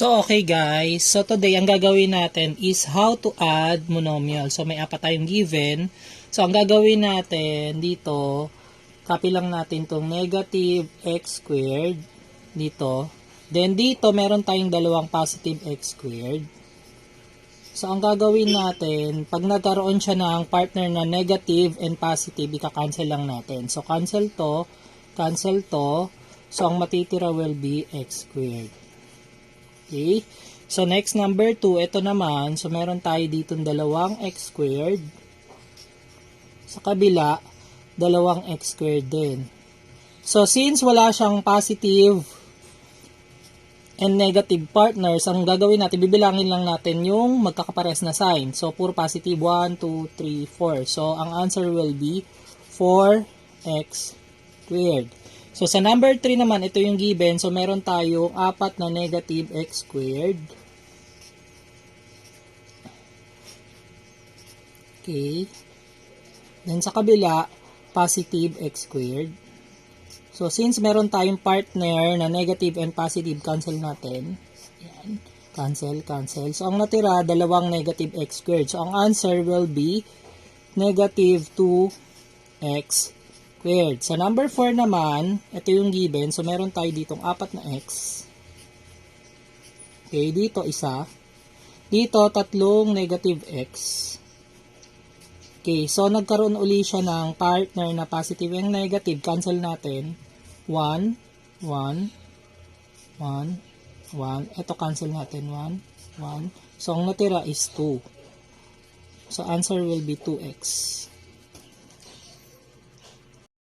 So, okay guys. So, today, ang gagawin natin is how to add monomial. So, may apat tayong given. So, ang gagawin natin dito, copy lang natin itong negative x squared dito. Then, dito, meron tayong dalawang positive x squared. So, ang gagawin natin, pag nagkaroon siya ng partner na negative and positive, ika-cancel lang natin. So, cancel to, cancel to. So, ang matitira will be x squared. Okay. So, next number 2, ito naman. So, meron tayo dito dalawang x squared. Sa kabila, dalawang x squared din. So, since wala siyang positive and negative partners, ang gagawin natin, bibilangin lang natin yung magkakapares na sign. So, puro positive. 1, 2, 3, 4. So, ang answer will be 4x squared. So, sa number 3 naman, ito yung given. So, meron tayong 4 na negative x squared. Okay. Then, sa kabila, positive x squared. So, since meron tayong partner na negative and positive, cancel natin. Yan. Cancel, cancel. So, ang natira, dalawang negative x squared. So, ang answer will be negative 2x squared. Sa number 4 naman, ito yung given. So, meron tayo ditong 4 na x. Okay, dito isa. Dito, tatlong negative x. Okay, so nagkaroon uli siya ng partner na positive and negative. Cancel natin. 1, 1, 1, 1. Ito cancel natin. 1, 1. So, ang natira is 2. So, answer will be 2x.